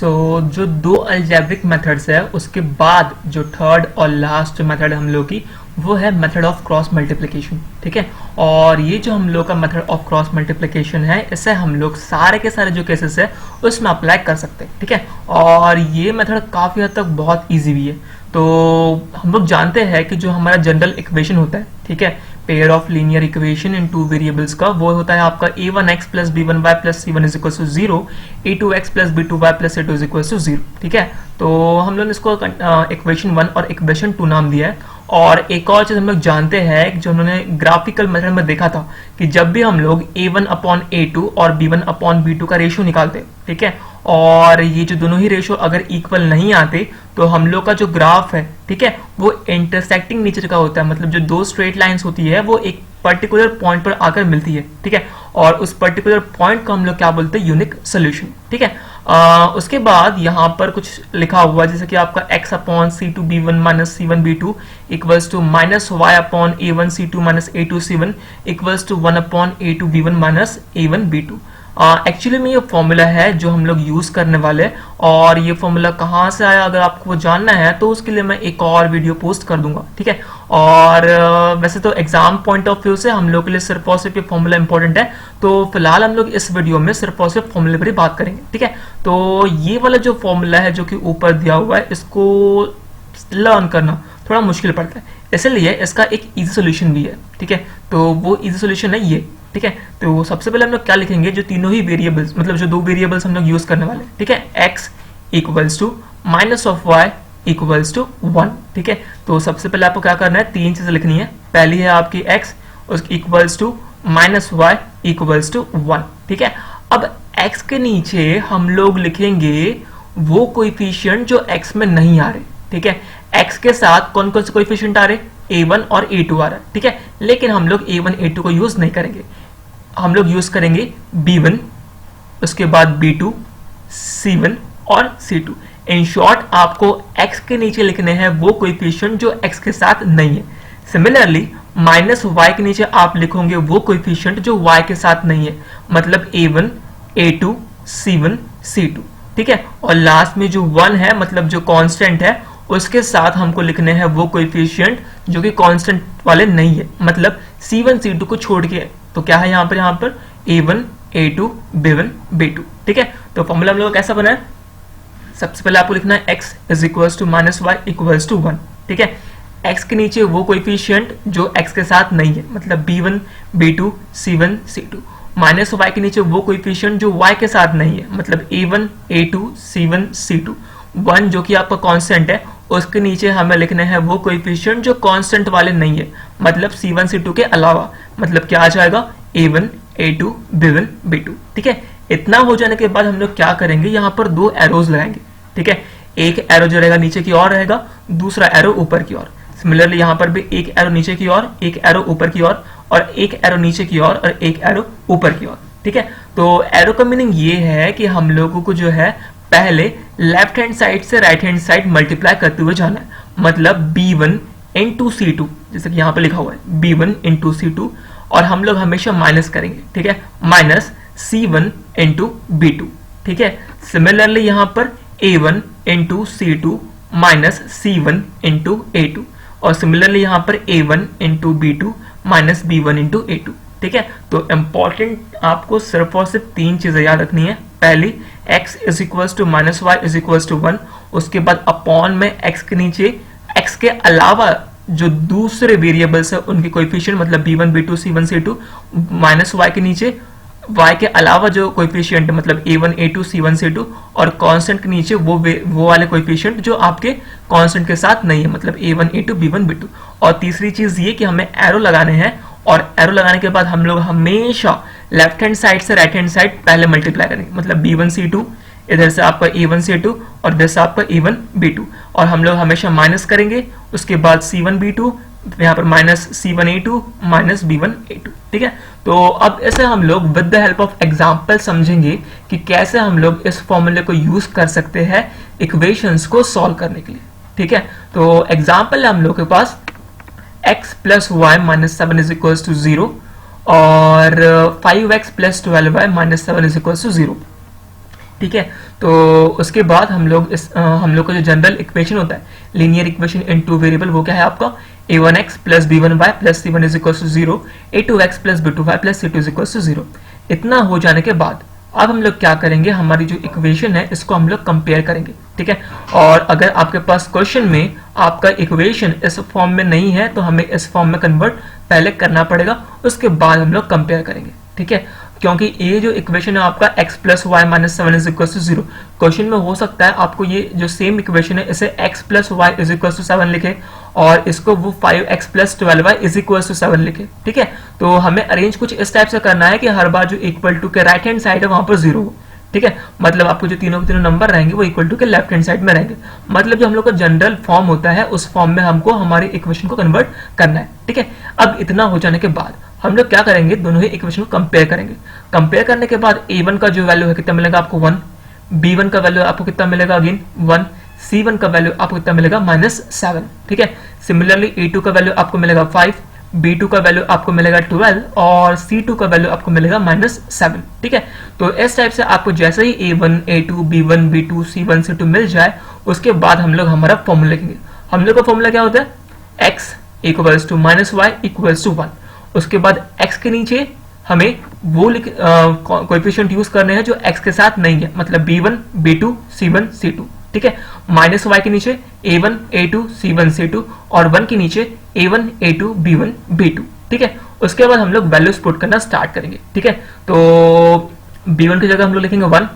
जो दो algebraic methods है उसके बाद जो थर्ड और लास्ट मेथड हम लोग की वो है मेथड ऑफ क्रॉस मल्टीप्लिकेशन। ठीक है, और ये जो हम लोग का मेथड ऑफ क्रॉस मल्टीप्लिकेशन है इसे हम लोग सारे के सारे जो केसेस है उसमें अप्लाई कर सकते हैं। ठीक है, और ये मेथड काफ़ी हद तक बहुत ईजी भी है। तो हम लोग जानते हैं कि जो हमारा जनरल इक्वेशन होता है, ठीक है, pair of linear equation in two variables का, वो होता है आपका a1x plus b1y plus c1 is equal to 0, a2x plus b2y plus c2 is equal to 0। ठीक है, तो हम लोग इसको इक्वेशन 1 और इक्वेशन 2 नाम दिया है। और एक और चीज हम लोग जानते हैं जो उन्होंने ग्राफिकल मेथड में देखा था कि जब भी हम लोग a1 अपॉन a2 और b1 अपॉन b2 का रेशियो निकालते, ठीक है, और ये जो दोनों ही रेशियो अगर इक्वल नहीं आते तो हम लोग का जो ग्राफ है, ठीक है, वो इंटरसेक्टिंग नेचर का होता है। मतलब जो दो स्ट्रेट लाइंस होती है वो एक पर्टिकुलर पॉइंट पर आकर मिलती है। ठीक है, और उस पर्टिकुलर पॉइंट को हम लोग क्या बोलते हैं, यूनिक सोल्यूशन। ठीक है, उसके बाद यहाँ पर कुछ लिखा हुआ जैसे कि आपका x upon c2 b1 minus c1 b2 equals to minus y upon a1 c2 minus a2 c1 equals to 1 upon a2 b1 minus a1 b2। Actually में ये फॉर्मूला है जो हम लोग यूज करने वाले हैं, और ये फॉर्मूला कहाँ से आया अगर आपको जानना है तो उसके लिए मैं एक और वीडियो पोस्ट कर दूंगा। ठीक है, और वैसे तो एग्जाम पॉइंट ऑफ व्यू से हम लोग के लिए सिर्फ और सिर्फ ये फॉर्मूला इंपॉर्टेंट है, तो फिलहाल हम लोग इस वीडियो में सिर्फ और सिर्फ फॉर्मूले पर ही बात करेंगे। ठीक है, तो ये वाला जो फॉर्मूला है जो कि ऊपर दिया हुआ है इसको लर्न करना थोड़ा मुश्किल पड़ता है, इसलिए इसका एक इजी सोल्यूशन भी है। ठीक है, तो वो इजी सोल्यूशन है ये। ठीक है, तो सबसे पहले हम लोग क्या लिखेंगे, जो तीनों ही वेरिएबल्स मतलब जो दो वेरिएबल्स हम लोग यूज करने वाले हैं, ठीक है, x equals to minus of y equals to 1। ठीक है, तो सबसे पहले आपको क्या करना है, तीन चीजें लिखनी है। पहली है आपकी x उसकी equals to minus y equals to 1। ठीक है, अब x के नीचे हम लोग लिखेंगे वो कोएफिशिएंट जो x में नहीं आ रहे। ठीक है, x के साथ कौन कौन से कोएफिशिएंट आ रहे, a1 और a2 आ रहा है। ठीक है, लेकिन हम लोग a1 a2 को यूज नहीं करेंगे, हम लोग यूज करेंगे b1 उसके बाद b2 c1 और c2। इन शॉर्ट आपको x के नीचे लिखने हैं वो कोएफिशिएंट जो x के साथ नहीं है। सिमिलरली माइनस y के नीचे आप लिखोगे वो कोएफिशिएंट जो y के साथ नहीं है, मतलब a1 a2 c1 c2। ठीक है, और लास्ट में जो 1 है मतलब जो कांस्टेंट है उसके साथ हमको लिखने हैं वो कोएफिशिएंट जो कि कांस्टेंट वाले नहीं है, मतलब c1 c2 को छोड़ के। तो क्या है यहाँ पर a1 a2 b1 b2। ठीक है, तो फॉर्मूला हम लोग कैसा बना है, सबसे पहले आपको लिखना है x is equals to minus y equals to 1। ठीक है, x के नीचे वो कोएफिशिएंट जो x के साथ नहीं है, मतलब b1 b2 c1 c2, minus y के नीचे वो कोएफिशिएंट जो y के साथ नहीं है, मतलब a1 a2 c1 c2। 1 जो कि आपका कांस्टेंट है उसके नीचे हमें लिखने हैं वो कोएफिशिएंट जो कांस्टेंट वाले नहीं है, मतलब c1 c2 के अलावा, मतलब क्या आ जाएगा a1 a2 b1 b2। ठीक है, इतना हो जाने के बाद हम लोग क्या करेंगे, यहाँ पर दो एरोज लगाएंगे। ठीक है, एक एरो जो रहेगा नीचे की ओर रहेगा, दूसरा एरो ऊपर की ओर। सिमिलरली यहाँ पर भी एक एरो नीचे की ओर, एक एरो ऊपर की ओर, और एक एरो नीचे की ओर और एक एरो ऊपर की ओर। ठीक है, तो एरो का मीनिंग ये है कि हम लोगों को जो है पहले लेफ्ट हैंड साइड से राइट हैंड साइड मल्टीप्लाई करते हुए जाना है, मतलब b1 इंटू c2, जैसे कि यहाँ पर लिखा हुआ है b1 इंटू c2, और हम लोग हमेशा माइनस करेंगे। ठीक है, माइनस c1 इंटू b2। ठीक है, सिमिलरली यहाँ पर a1 into c2 minus c1 into a2, और सिमिलरली यहाँ पर a1 into b2 minus b1 into a2। ठीक है, तो इंपॉर्टेंट आपको सिर्फ और सिर्फ तीन चीजें याद रखनी है। पहली x is equals to minus y is equals to 1, उसके बाद अपॉन में x के नीचे x के अलावा जो दूसरे वेरिएबल्स है उनके कोएफिशिएंट, मतलब b1 b2 c1 c2, minus y के नीचे y के अलावा जो कोएफिशिएंट है मतलब a1 a2 c1 c2, और कांस्टेंट के नीचे वो वाले कोएफिशिएंट जो आपके कांस्टेंट के साथ नहीं है, मतलब a1 a2 b1 b2। और तीसरी चीज ये कि हमें एरो लगाने हैं, और एरो लगाने के बाद हम लोग हमेशा लेफ्ट हैंड साइड से राइट हैंड साइड पहले मल्टीप्लाई करेंगे, मतलब b1 c2 इधर से आपका a1 c2 और इधर से आपका a1 b2, और हम लोग हमेशा माइनस करेंगे, उसके बाद c1 b2, यहाँ पर minus c1 a2 minus b1 a2। ठीक है, तो अब ऐसे हम लोग with the help of example समझेंगे कि कैसे हम लोग इस फॉर्मूले को यूज कर सकते हैं इक्वेशंस को सॉल्व करने के लिए। ठीक है, तो एग्जाम्पल है हम लोग के पास x plus y minus 7 is equals to 0 और 5x plus 12y minus 7 is equals to 0। ठीक है। तो उसके बाद हम लोग हम लोग का जो जनरल इक्वेशन होता है linear equation in two variable, वो क्या है आपका a1x plus b1y plus c1 is equal to 0, a2x plus b2y plus c2 is equal to 0। इतना हो जाने के बाद अब हम लोग क्या करेंगे, हमारी जो इक्वेशन है इसको हम लोग कंपेयर करेंगे, ठीक है। और अगर आपके पास क्वेश्चन में आपका इक्वेशन इस फॉर्म में नहीं है तो हमें इस फॉर्म में कन्वर्ट पहले करना पड़ेगा, उसके बाद हम लोग कंपेयर करेंगे, ठीक है। क्योंकि ये जो इक्वेशन है आपका x plus y minus 7 is equal to 0, question में हो सकता है आपको ये जो सेम इक्वेशन है इसे x plus y is equal to 7 लिखे और इसको वो 5x plus 12y is equal to 7 लिखे, ठीक है। तो हमें अरेंज कुछ इस टाइप से करना है कि हर बार जो इक्वल टू के राइट हैंड साइड है वहां पर 0 हो, ठीक है। मतलब आपको जो तीनों के तीनों नंबर रहेंगे वो इक्वल टू के लेफ्ट हैंड साइड में रहेंगे। मतलब जो हम लोग का जनरल फॉर्म होता है उस फॉर्म में हमको हमारी इक्वेशन को कन्वर्ट करना है, ठीक है। अब इतना हो जाने के बाद हम लोग क्या करेंगे, दोनों ही इक्वेशन को कंपेयर करेंगे। कंपेयर करने के बाद a1 का जो वैल्यू है कितना मिलेगा आपको 1, b1 का वैल्यू आपको कितना मिलेगा अगेन 1, c1 का वैल्यू आपको कितना मिलेगा -7, ठीक है। सिमिलरली a2 का वैल्यू आपको मिलेगा 5, b2 का वैल्यू आपको मिलेगा 12 और c2 का वैल्यू आपको मिलेगा -7, ठीक है। तो इस टाइप से आपको जैसे ही a1, a2, b1, b2, c1, c2 मिल जाए उसके बाद हम लोग हमारा फॉर्मूला लिखेंगे। हम लोग का फॉर्मूला क्या होता है, x equals to -y equals to 1। उसके बाद x के नीचे हमें वो कोएफिशिएंट यूज करने हैं जो x के साथ नहीं है, मतलब b1, b2, c1, c2, ठीक है। माइनस y के नीचे a1, a2, c1, c2 और 1 के नीचे a1, a2, b1, b2, ठीक है। उसके बाद हम लोग वैल्यूज पुट करना स्टार्ट करेंगे, ठीक है। तो b1 की जगह हम लोग लिखेंगे 1,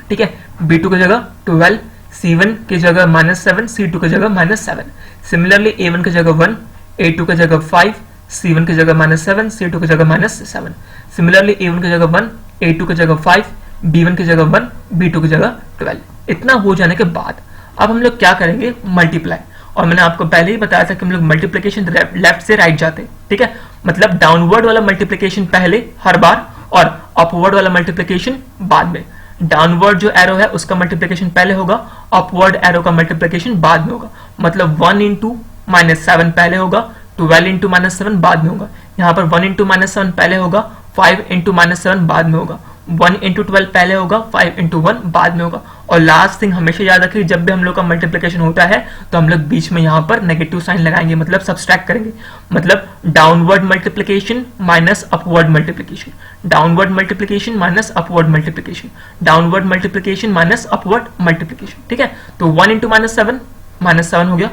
ठीक है, b2 की जगह 12, c1 की जगह -7, c2 की जगह -7। सिमिलरली a1 की जगह 1, a2 की जगह 5, c1 की जगह -7, c2 की जगह -7। सिमिलरली a1 की जगह 1, a2 की जगह 5, b1 की जगह 1, b2 की जगह 12। इतना हो जाने के बाद अब हम लोग क्या करेंगे, मल्टीप्लाई। और मैंने आपको पहले ही बताया था कि हम लोग मल्टीप्लिकेशन लेफ्ट से राइट जाते हैं, ठीक है। मतलब डाउनवर्ड वाला मल्टीप्लिकेशन पहले हर बार और अपवर्ड वाला मल्टीप्लिकेशन बाद में। डाउनवर्ड जो एरो है उसका मल्टीप्लिकेशन पहले होगा, अपवर्ड एरो का मल्टीप्लिकेशन बाद में होगा। मतलब 1 इंटू -7 पहले होगा, 12 इंटू -7 बाद में होगा। यहाँ पर 1 इंटू -7 पहले होगा, 5 इंटू -7 बाद में होगा, 1 इंटू 12 पहले होगा, 5 इंटू 1 बाद में होगा। और लास्ट थिंग हमेशा याद रखिए, जब भी हम लोग का मल्टीप्लिकेशन होता है तो हम लोग बीच में यहाँ पर नेगेटिव साइन लगाएंगे, मतलब सब्सट्रैक्ट करेंगे। मतलब downward multiplication minus upward multiplication, downward multiplication minus upward multiplication, downward multiplication minus upward multiplication, ठीक है। तो 1 इंटू -7 हो गया,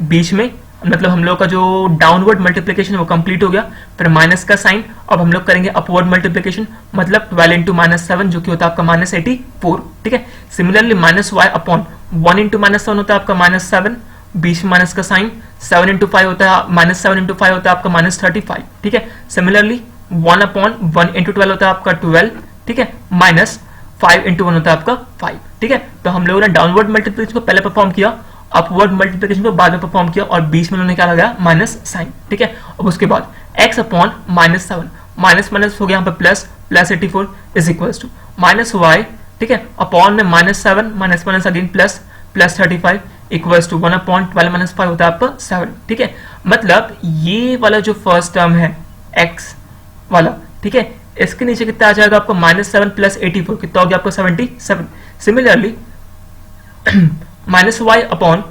बीच में मतलब हम लोग का जो डाउनवर्ड मल्टीप्लिकेशन वो कंप्लीट हो गया। फिर माइनस का साइन, अब हम लोग करेंगे अपवर्ड मल्टीप्लिकेशन, मतलब 12 इंटू -7 जो कि होता है आपका -84, ठीक है। सिमिलरली -y अपॉन 1 इंटू -7 होता है आपका -7, बीच में माइनस का साइन, 7 इंटू 5 होता है -7 इंटू 5 होता है आपका -35, ठीक है। सिमिलरली 1 अपॉन 1 इंटू 12 होता है आपका 12, ठीक है, माइनस 5 इंटू 1 होता है आपका 5, ठीक है। तो हम लोगों ने डाउनवर्ड मल्टीप्लिकेशन को पहले परफॉर्म किया, अपवर्ड मल्टीप्लिकेशन को बाद में परफॉर्म किया और बीच में उन्होंने क्या लगाया, माइनस साइन, ठीक है। अब उसके बाद x अपॉन -7, माइनस माइनस हो गया यहाँ पे plus, +84 is equal to -y, ठीक है, अपॉन में -7 minus minus again plus, +35 equals to 1 upon 12 minus 5 होता है आपका 7, ठीक है। मतलब ये वाला जो फर्स्ट टर्म है x वाला, ठीक है, इसके नीचे कितना आ जाएगा आपको -7 + 84 कितना हो गया आपको 77। सिमिलरली -y अपॉन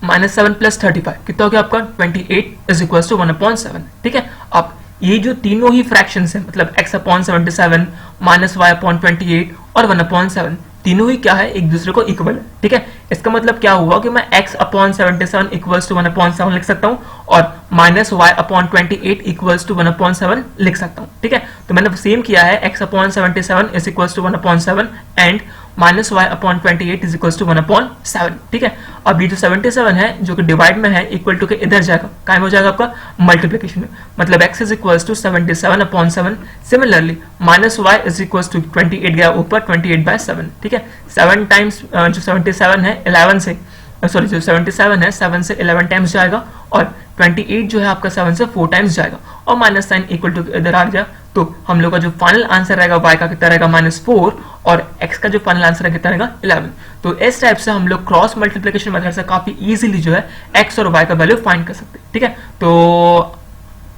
-7 + 35 कितना हो गया आपका 28 इज इक्वल टू 1/7, ठीक है। अब ये जो तीनों ही फ्रैक्शंस हैं, मतलब x अपॉन 77, -y अपॉन 28 और 1/7, तीनों ही क्या है, एक दूसरे को इक्वल है, ठीक है। इसका मतलब क्या हुआ कि मैं x अपॉन 77 इक्वल्स टू 1/7 लिख सकता हूँ और -y अपॉन 28 इक्वल्स टू 1/7 लिख सकता हूँ, ठीक है। तो मैंने सेम किया है, x upon 77 is equals to 1/7 and -y upon 28 is equals to 1/7, ठीक है। अब ये जो 77 है जो कि डिवाइड में है, इक्वल टू के इधर जाएगा, कायम हो जाएगा आपका मल्टीप्लिकेशन में, मतलब x is equals to 77/7। Similarly -y is equals to 28 गया ऊपर, 28/7, ठीक है। 7 टाइम्स जो 77 है 11 से, सॉरी जो 77 है 7 से 11 टाइम्स जाएगा और 28 जो है आपका 7 से 4 टाइम्स जाएगा और माइनस साइन इक्वल टू इधर आ गया। तो हम लोग का जो फाइनल आंसर रहेगा y का कितना रहेगा -4 और x का जो फाइनल आंसर है कितना रहेगा 11। तो इस टाइप से हम लोग क्रॉस मल्टीप्लिकेशन मेथड से काफी इजीली जो है x और y का वैल्यू फाइंड कर सकते हैं, ठीक है। तो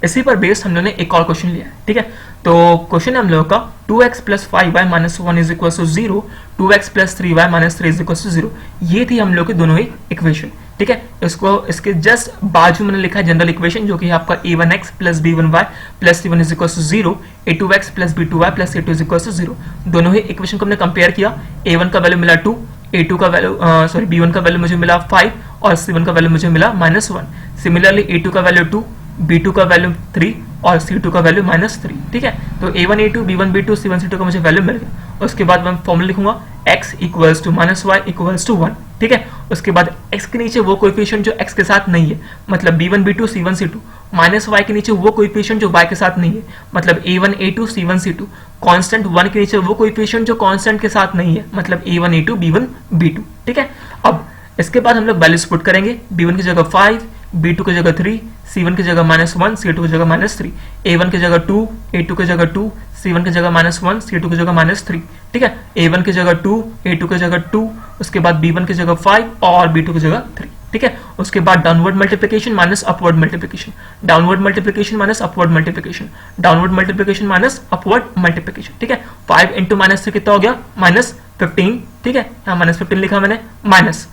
इसी पर बेस्ड हम लोगों ने एक और क्वेश्चन लिया है, ठीक है। तो क्वेश्चन है हम लोगों का 2x plus 5y minus 1 is equal to 0, 2x plus 3y minus 3 is equal to 0। ये थी हम लोग की दोनों ही इक्वेशन, ठीक है। इसको इसके जस्ट बाजू में लिखा है जनरल इक्वेशन, जो कि आपका a1x plus b1y plus c1 is equal to 0, a2x plus b2y plus c2 is equal to 0। दोनों ही इक्वेशन को हमने कंपेयर किया। a1 का वैल्यू मिला 2, a2 का वैल्यू b1 का वैल्यू मुझे मिला 5 और c1 का वैल्यू मुझे मिला -1। सिमिलरली a2 का वैल्यू 2, b2 का वैल्यू 3 और c2 का वैल्यू -3, ठीक है। तो a1 a2 b1 b2 c1 c2 का मुझे वैल्यू मिल गया। उसके बाद मैं फॉर्मूला लिखूंगा x equals to -y equals to 1, ठीक है। उसके बाद x के नीचे वो कोएफिशिएंट जो x के साथ नहीं है, मतलब b1 b2 c1 c2, minus y के नीचे वो कोएफिशिएंट जो y के साथ नहीं है, मतलब a1 a2 c1 c2, constant 1 के नीचे वो कोएफिशिएंट जो कांस्टेंट के साथ नहीं है, मतलब a1 a2 b1 b2, ठीक है। अब इसके बाद हम लोग वैल्यूज पुट करेंगे। b1 की जगह 5, b2 की जगह 3, c1 की जगह -1, c2 की जगह -3, a1 की जगह 2, a2 की जगह 2, c1 की जगह -1, c2 की जगह -3, ठीक है। a1 की जगह 2, a2 की जगह 2, उसके बाद b1 की जगह 5 और b2 की जगह 3, ठीक है। उसके बाद downward multiplication minus upward multiplication, downward multiplication minus upward multiplication, downward multiplication minus upward multiplication, ठीक है। 5 इंटू -3 कितना हो गया? -15, ठीक है। यहाँ -15 लिखा मैंने। माइनस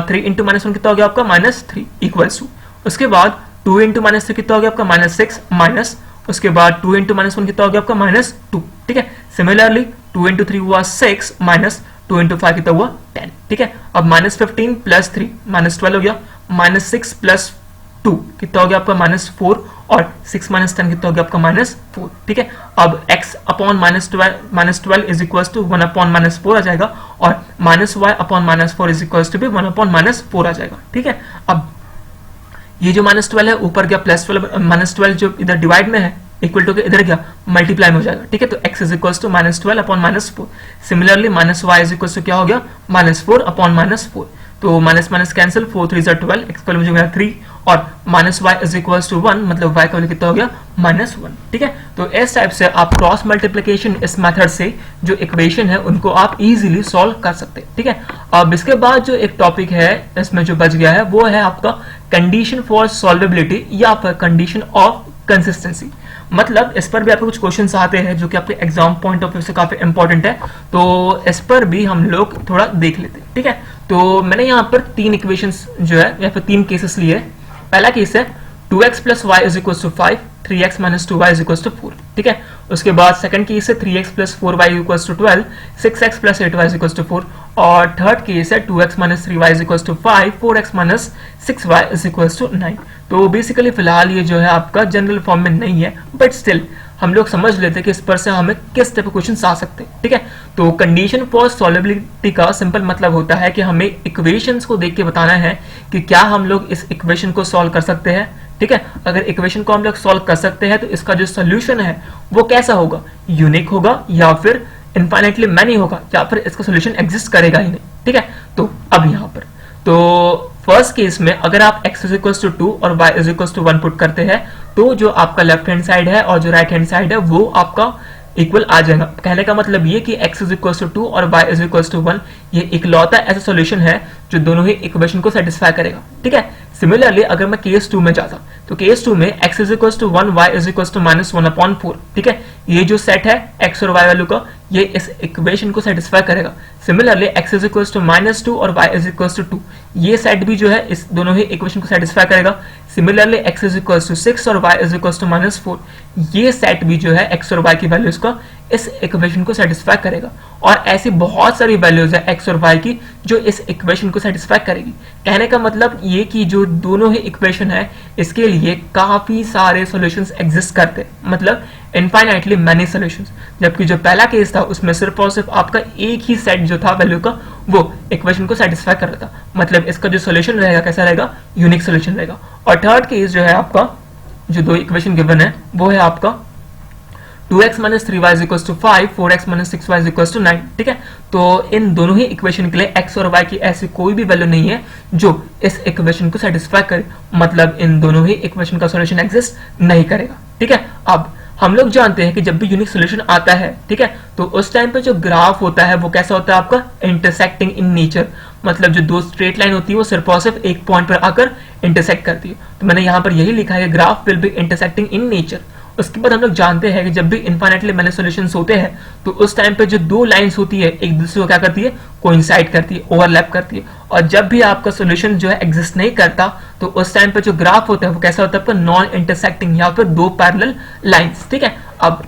3 इंटू -1 कितना हो गया आपका? -3 इक्वल्स टू, उसके बाद 2 इंटू -3 कितना हो गया आपका? -6 माइनस, उसके बाद 2 इंटू -1 कितना हो गया आपका? -2, ठीक है। सिमिलरली 2 इंटू 3 हुआ 6 माइनस 2 इंटू 5 कितना हुआ? 10, ठीक है। अब -15 प्लस 3 -12 हो गया, -6 प्लस 2 कितना हो गया आपका? -4 और 6 माइनस 10 कितना हो गया आपका? -4, ठीक है। अब x upon -12 is equal to 1 upon -4 आ जाएगा और -y upon -4 is equal to भी 1 अपॉन -4 आ जाएगा, ठीक है। अब ये जो -12 है ऊपर गया +12, -12 जो इधर डिवाइड में है इक्वल टू के इधर गया मल्टीप्लाई में हो जाएगा, ठीक है। तो x is equal to -12 upon -4। Similarly -y is equal to क्या हो गया? -4 अपॉन -4। तो माइनस माइनस कैंसिल, 4 3 12, x का वैल्यू मुझे मिला 3 और -y इज इक्वल टू 1, मतलब y का वैल्यू कितना हो गया? -1, ठीक है। तो इस टाइप से आप क्रॉस मल्टीप्लिकेशन इस मेथड से जो इक्वेशन है उनको आप इजीली सॉल्व कर सकते हैं, ठीक है। अब इसके बाद जो एक टॉपिक है इसमें जो बच गया है वो है आपका कंडीशन फॉर सॉल्वेबिलिटी या फिर कंडीशन ऑफ कंसिस्टेंसी। मतलब इस पर भी आपको कुछ क्वेश्चंस आते हैं जो कि आपके एग्जाम पॉइंट ऑफ व्यू से काफी इंपॉर्टेंट है, तो इस पर भी हम लोग थोड़ा देख लेते हैं, ठीक है। तो मैंने यहाँ पर 3 इक्वेशंस जो है या फिर 3 केसेस लिए हैं। पहला केस है 2x plus y is equal to 5, 3x minus 2y is equal to 4, ठीक है। उसके बाद सेकंड केस है 3x plus 4y equal to 12, 6x plus 8y is equal to 4 और थर्ड केस है 2x minus 3y is equal to 5, 4x minus 6y is equal to 9। तो basically फिलहाल ये जो है आपका जनरल फॉर्म में नहीं है, बट स्टिल हम लोग समझ लेते हैं कि इस पर से हमें किस टाइप के क्वेश्चन आ सकते हैं, ठीक है। तो कंडीशन फॉर सॉल्वेबिलिटी का सिंपल मतलब होता है कि हमें इक्वेशंस को देख के बताना है कि क्या हम लोग इस इक्वेशन को सॉल्व कर सकते हैं, ठीक है। अगर इक्वेशन को हम लोग सॉल्व कर सकते हैं तो इसका जो सोल्यूशन है वो कैसा होगा? यूनिक होगा या फिर इनफाइनाइटली मैनी होगा या फिर इसका सोल्यूशन एग्जिस्ट करेगा ही नहीं, ठीक है। तो अब यहाँ पर तो फर्स्ट केस में अगर आप x इज इक्वल टू 2 और y is equal to 1 put करते हैं तो जो आपका लेफ्ट हैंड साइड है और जो राइट हैंड साइड है वो आपका इक्वल आ जाएगा। कहने का मतलब ये कि x इज इक्वल टू 2 और y इज इक्वल टू 1 ये इकलौता ऐसा सॉल्यूशन है जो दोनों ही इक्वेशन को सेटिस्फाई करेगा, ठीक है। सिमिलरली अगर मैं केस 2 में जाता तो केस 2 में x is equal to 1, y is equal to -1/4, ठीक है। ये जो सेट है x और y वैल्यू का ये इस इक्वेशन को सेटिस्फाई करेगा। Similarly x is equal to -2 और y इज इक्वल टू 2 ये सेट भी जो है इस दोनों ही इक्वेशन को सेटिस्फाई करेगा। Similarly x is equal to 6 और y इज इक्वल टू -4 ये सेट भी जो है x और y की वैल्यूज का इस इक्वेशन को सेटिस्फाई करेगा। और ऐसी बहुत सारी वैल्यूज है x और y की जो इस इक्वेशन को सेटिस्फाई करेगी। कहने का मतलब ये कि जो दोनों ही इक्वेशन है इसके लिए काफी सारे सॉल्यूशंस एग्जिस्ट करते हैं, मतलब इनफाइनाइटली मैनी सॉल्यूशंस। जबकि जो पहला केस था उसमें सिर्फ और सिर्फ आपका एक ही सेट जो था वैल्यू का वो इक्वेशन को सेटिस्फाई कर रहा था, मतलब इसका जो सॉल्यूशन रहेगा कैसा रहेगा? यूनिक सॉल्यूशन रहेगा। और थर्ड केस जो है आपका जो दो इक्वेशन गिवन है वो है आपका 2x minus 3y is equal to 5, 4x minus 6y is equal to 9, ठीक है। तो इन दोनों ही इक्वेशन के लिए x और y की ऐसी कोई भी वैल्यू नहीं है जो इस इक्वेशन को सेटिस्फाई करे, मतलब इन दोनों ही इक्वेशन का सॉल्यूशन एग्जिस्ट नहीं करेगा, ठीक है। अब हम लोग जानते हैं कि जब भी यूनिक सॉल्यूशन आता है, ठीक है, तो उस टाइम पे जो ग्राफ होता है वो कैसा होता है आपका? इंटरसेक्टिंग इन नेचर, मतलब जो दो स्ट्रेट लाइन होती है वो सिर्फ और सिर्फ एक पॉइंट पर आकर इंटरसेक्ट करती है। तो मैंने यहाँ पर यही लिखा है कि graph will be intersecting in nature. उसके बाद हम लोग जानते हैं कि जब भी इनफाइनाइटली मैनी सॉल्यूशंस होते हैं तो उस टाइम पे जो दो लाइंस होती है एक दूसरे को क्या करती है, कोइंसाइड करती है, ओवरलैप करती है। और जब भी आपका सॉल्यूशन जो है एग्जिस्ट नहीं करता तो उस टाइम पे जो ग्राफ होता है वो कैसा होता है आपका, नॉन इंटरसेक्टिंग या फिर दो पैरेलल लाइंस। ठीक है, अब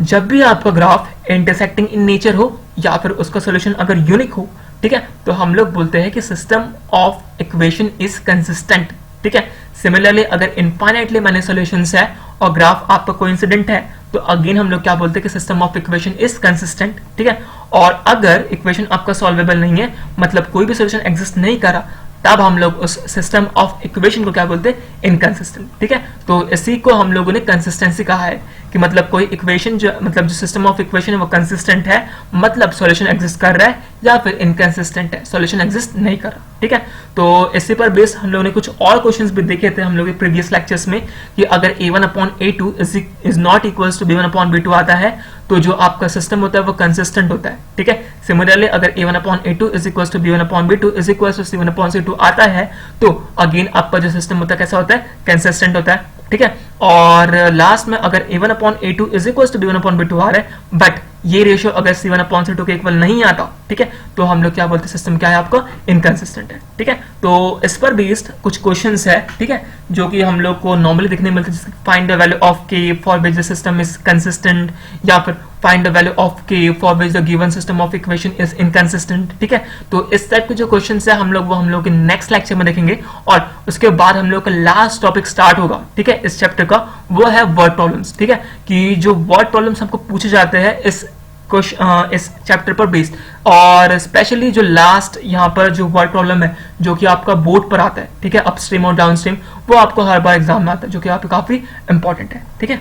जब भी आपका ग्राफ इंटरसेक्टिंग इन नेचर हो या फिर उसका सॉल्यूशन अगर यूनिक हो, ठीक है, तो हम लोग बोलते हैं कि system of equation is consistent. ठीक है, सिमिलरली अगर इनफाइनाइटली मैनी सॉल्यूशंस है और ग्राफ आपका कोइंसिडेंट है तो अगेन हम लोग क्या बोलते हैं कि system of equation is consistent. ठीक है, और अगर इक्वेशन आपका सॉल्वेबल नहीं है, मतलब कोई भी सॉल्यूशन एग्जिस्ट नहीं करा, तब हम लोग उस सिस्टम ऑफ इक्वेशन को क्या बोलते हैं, इनकंसिस्टेंट। ठीक है, तो इसी को हम लोगों ने कंसिस्टेंसी कहा है कि मतलब कोई इक्वेशन जो मतलब जो सिस्टम ऑफ इक्वेशन है वो कंसिस्टेंट है, मतलब सॉल्यूशन एग्जिस्ट कर रहा है, या फिर इनकंसिस्टेंट है, सॉल्यूशन एग्जिस्ट नहीं कर रहा। ठीक है, तो इसी पर बेस्ड हम लोगों ने कुछ और क्वेश्चंस भी देखे थे हम लोग के प्रीवियस लेक्चर्स में कि अगर a1/a2 is not equals to b1/b2 आता है तो जो आपका सिस्टम होता है वो कंसिस्टेंट होता है। ठीक है, सिमिलरली अगर a1/a2 is equals to b1/b2 is equals to c1/c2 आता है तो अगेन आपका जो सिस्टम होता है कैसा होता है, कंसिस्टेंट होता है। ठीक है, और लास्ट में अगर a1/a2 is equals to b1/b2 आ रहा है बट ये रेशियो अगर c1/c2 के इक्वल नहीं आता, ठीक है, तो हम लोग क्या बोलते हैं, सिस्टम क्या है आपका, इनकंसिस्टेंट है। ठीक है, तो इस पर बेस्ड कुछ क्वेश्चंस है, ठीक है, जो कि हम लोग को नॉर्मली दिखने मिलते हैं, जैसे find the value of k for which the system is consistent, या फिर find the value of k for which the given system of equation is inconsistent. ठीक है, तो इस टाइप के जो क्वेश्चंस है हम लोग के नेक्स्ट लेक्चर में देखेंगे, और उसके बाद हम लोग का लास्ट टॉपिक स्टार्ट होगा, ठीक है, इस चैप्टर का, वो है वर्ड प्रॉब्लम्स। ठीक है, कि जो वर्ड प्रॉब्लम्स हमको पूछे जाते हैं इस चैप्टर पर बेस्ड, और स्पेशली जो लास्ट यहाँ पर जो वर्ड प्रॉब्लम है जो कि आपका बोर्ड पर आता है, ठीक है, अपस्ट्रीम और डाउनस्ट्रीम, वो आपको हर बार एग्जाम में आता है, जो कि आपको काफी इंपॉर्टेंट है। ठीक है।